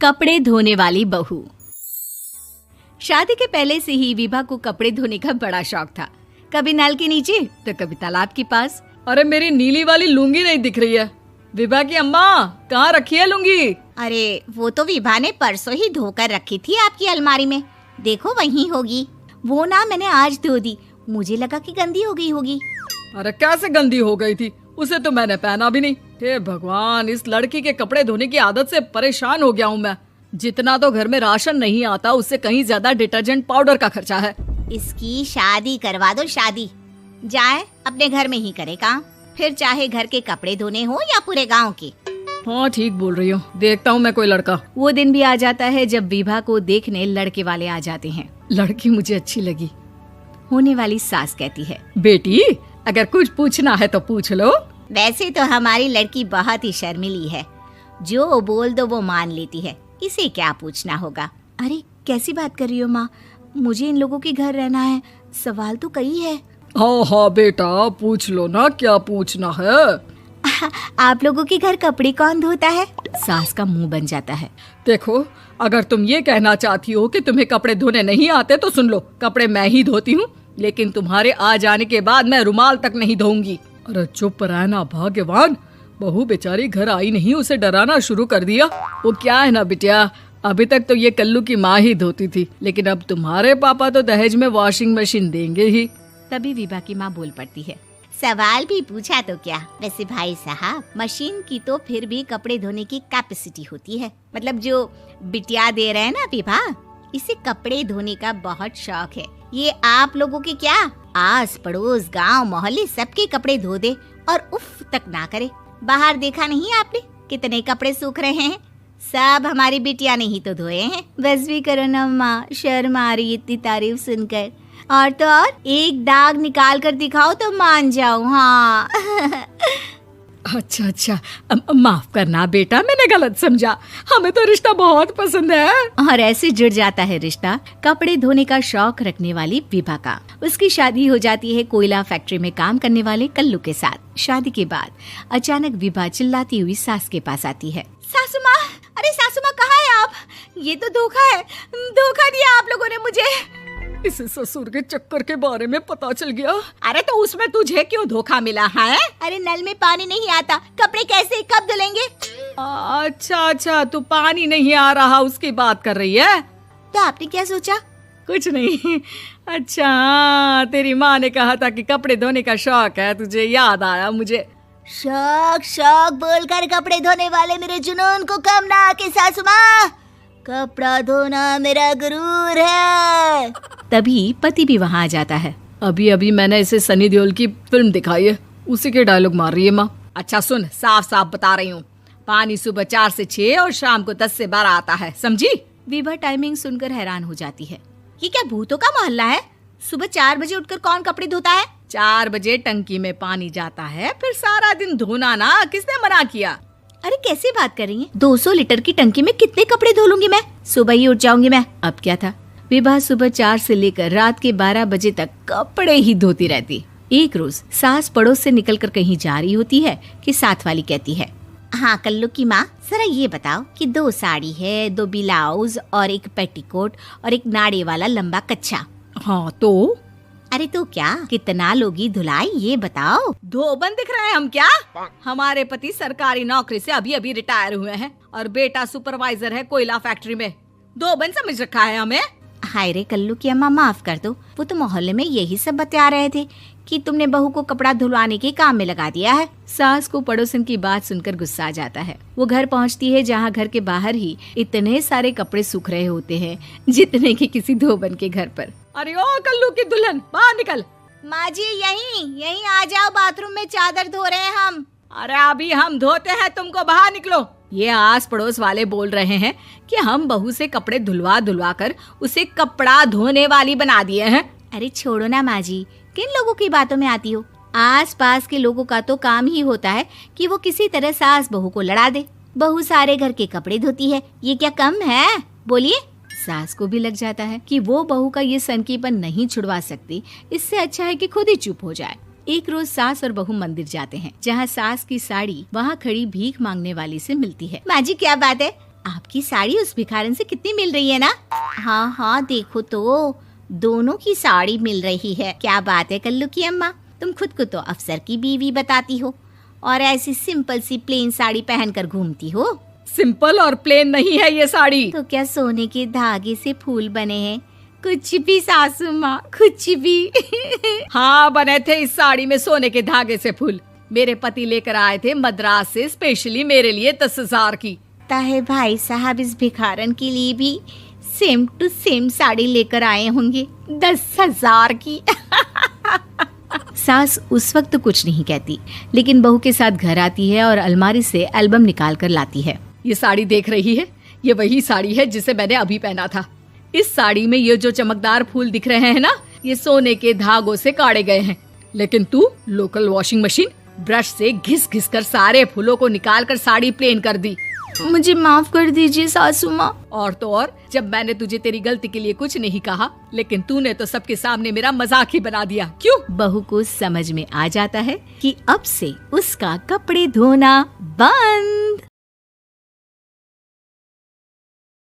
कपड़े धोने वाली बहू। शादी के पहले से ही विभा को कपड़े धोने का बड़ा शौक था। कभी नल के नीचे तो कभी तालाब के पास। अरे मेरी नीली वाली लुंगी नहीं दिख रही है। विभा की अम्मा, कहाँ रखी है लुंगी? अरे वो तो विभा ने परसों ही धोकर रखी थी आपकी अलमारी में, देखो वहीं होगी। वो ना मैंने आज धो दी, मुझे लगा कि गंदी हो गई होगी। अरे कैसे गंदी हो गई थी? उसे तो मैंने पहना भी नहीं। हे भगवान, इस लड़की के कपड़े धोने की आदत से परेशान हो गया हूँ मैं। जितना तो घर में राशन नहीं आता, उससे कहीं ज्यादा डिटर्जेंट पाउडर का खर्चा है। इसकी शादी करवा दो, शादी जाए अपने घर में ही करे काम, फिर चाहे घर के कपड़े धोने हो या पूरे गांव के। हाँ ठीक बोल रही हूँ, देखता हूँ मैं कोई लड़का। वो दिन भी आ जाता है जब विभा को देखने लड़के वाले आ जाते हैं। लड़की मुझे अच्छी लगी। होने वाली सास कहती है, बेटी अगर कुछ पूछना है तो पूछ लो। वैसे तो हमारी लड़की बहुत ही शर्मीली है, जो बोल दो वो मान लेती है, इसे क्या पूछना होगा। अरे कैसी बात कर रही हो माँ, मुझे इन लोगों के घर रहना है, सवाल तो कई है। हाँ हाँ बेटा, पूछ लो ना, क्या पूछना है। आप लोगों के घर कपड़े कौन धोता है? सास का मुंह बन जाता है। देखो, अगर तुम ये कहना चाहती हो कि तुम्हें कपड़े धोने नहीं आते तो सुन लो, कपड़े मैं ही धोती हूँ, लेकिन तुम्हारे आ जाने के बाद मैं रुमाल तक नहीं धोऊंगी। अरे चुप रहना भाग्यवान, बहू बेचारी घर आई नहीं, उसे डराना शुरू कर दिया। वो क्या है ना बिटिया, अभी तक तो ये कल्लू की माँ ही धोती थी, लेकिन अब तुम्हारे पापा तो दहेज में वॉशिंग मशीन देंगे ही। तभी विभा की माँ बोल पड़ती है, सवाल भी पूछा तो क्या। वैसे भाई साहब, मशीन की तो फिर भी कपड़े धोने की कैपेसिटी होती है। मतलब जो बिटिया दे रहे हैं ना विभा, इसे कपड़े धोने का बहुत शौक है। ये आप लोगों के क्या, आस पड़ोस गांव मोहल्ले सबके कपड़े धो दे और उफ तक ना करे। बाहर देखा नहीं आपने कितने कपड़े सूख रहे हैं? सब हमारी बिटिया ने ही तो धोए हैं। बस भी करो ना माँ, शर्म आ रही इतनी तारीफ सुनकर। और तो और एक दाग निकाल कर दिखाओ तो मान जाऊं। हाँ अच्छा, माफ करना बेटा, मैंने गलत समझा। हमें तो रिश्ता बहुत पसंद है। और ऐसे जुड़ जाता है रिश्ता कपड़े धोने का शौक रखने वाली विभा का। उसकी शादी हो जाती है कोयला फैक्ट्री में काम करने वाले कल्लू के साथ। शादी के बाद अचानक विभा चिल्लाती हुई सास के पास आती है। सासू माँ, अरे सासू माँ कहाँ है आप? ये तो धोखा है, धोखा दिया आप लोगों ने मुझे। इसे ससुर के चक्कर के बारे में पता चल गया। अरे तो उसमें तुझे क्यों धोखा मिला है? अरे नल में पानी नहीं आता, कपड़े कैसे कब धुलेंगे? अच्छा, तू पानी नहीं आ रहा उसकी बात कर रही है। तो आपने क्या सोचा? कुछ नहीं। अच्छा, तेरी माँ ने कहा था कि कपड़े धोने का शौक है तुझे, याद आया मुझे। शौक बोलकर कपड़े धोने वाले मेरे जुनून को कम ना आके सासू माँ, कपड़ा धोना मेरा गुरूर है। तभी पति भी वहाँ आ जाता है। अभी मैंने इसे सनी देओल की फिल्म दिखाई है, उसी के डायलॉग मार रही है माँ। अच्छा सुन, साफ साफ बता रही हूँ, पानी सुबह 4 से 6 और शाम को 10 से 12 आता है, समझी? विभा टाइमिंग सुनकर हैरान हो जाती है। ये क्या भूतों का मोहल्ला है? सुबह 4 बजे उठकर कौन कपड़े धोता है? 4 बजे टंकी में पानी जाता है, फिर सारा दिन धोना ना, किसने मना किया? अरे कैसी बात कर रही हैं? 200 लीटर की टंकी में कितने कपड़े धो लूंगी मैं? सुबह ही उठ जाऊंगी मैं। अब क्या था, विभा सुबह 4 से लेकर रात के 12 बजे तक कपड़े ही धोती रहती। एक रोज सास पड़ोस से निकलकर कहीं जा रही होती है कि साथ वाली कहती है, हाँ कल्लू की माँ, जरा ये बताओ कि 2 साड़ी है, 2 ब्लाउज और एक पेटीकोट और एक नाड़े वाला लंबा कच्छा। हाँ तो? अरे तो क्या, कितना लोगी धुलाई ये बताओ। धोबन दिख रहे हैं हम क्या? हमारे पति सरकारी नौकरी से अभी रिटायर हुए हैं और बेटा सुपरवाइजर है कोयला फैक्ट्री में। धोबन समझ रखा है हमें? हाय रे कल्लू की अम्मा, माफ कर दो, वो तो मोहल्ले में यही सब बता रहे थे कि तुमने बहू को कपड़ा धुलवाने के काम में लगा दिया है। सास को पड़ोसन की बात सुनकर गुस्सा आ जाता है। वो घर पहुंचती है जहां घर के बाहर ही इतने सारे कपड़े सूख रहे होते हैं जितने कि किसी धोबन के घर पर। अरे ओ कल्लू की दुल्हन, बाहर निकल। माँ जी यहीं आ जाओ, बाथरूम में चादर धो रहे हैं हम। अरे अभी हम धोते हैं, तुमको बाहर निकलो। ये आस पड़ोस वाले बोल रहे हैं कि हम बहू से कपड़े धुलवा कर उसे कपड़ा धोने वाली बना दिए हैं। अरे छोड़ो ना माँ जी, किन लोगों की बातों में आती हो? आस पास के लोगों का तो काम ही होता है कि वो किसी तरह सास बहू को लड़ा दे। बहू सारे घर के कपड़े धोती है, ये क्या कम है? बोलिए। सास को भी लग जाता है कि वो बहू का ये सनकीपन नहीं छुड़वा सकती, इससे अच्छा है कि खुद ही चुप हो जाए। एक रोज सास और बहू मंदिर जाते हैं, जहाँ सास की साड़ी वहाँ खड़ी भीख मांगने वाली से मिलती है। माँ जी क्या बात है, आपकी साड़ी उस भिखारन से कितनी मिल रही है ना? हाँ हाँ, देखो तो दोनों की साड़ी मिल रही है। क्या बात है कल्लू की अम्मा, तुम खुद को तो अफसर की बीवी बताती हो और ऐसी सिंपल सी प्लेन साड़ी पहनकर घूमती हो। सिंपल और प्लेन नहीं है ये साड़ी। तो क्या सोने के धागे से फूल बने हैं? कुछ भी सासू माँ, कुछ भी। हाँ, बने थे इस साड़ी में सोने के धागे से फूल। मेरे पति लेकर आए थे मद्रास से स्पेशली मेरे लिए 10,000 की। ताहे भाई साहब इस भिखारन के लिए भी सेम टू सेम साड़ी लेकर आए होंगे 10,000 की। सास उस वक्त कुछ नहीं कहती, लेकिन बहू के साथ घर आती है और अलमारी से एल्बम निकाल कर लाती है। ये साड़ी देख रही है, ये वही साड़ी है जिसे मैंने अभी पहना था। इस साड़ी में ये जो चमकदार फूल दिख रहे हैं ना, ये सोने के धागों से काढ़े गए हैं। लेकिन तू लोकल वॉशिंग मशीन ब्रश से घिस घिस कर सारे फूलों को निकाल कर साड़ी प्लेन कर दी। मुझे माफ कर दीजिए सासू माँ। और तो और, जब मैंने तुझे तेरी गलती के लिए कुछ नहीं कहा, लेकिन तूने तो सबके सामने मेरा मजाक ही बना दिया। क्यों? बहू को समझ में आ जाता है कि अब से उसका कपड़े धोना बंद।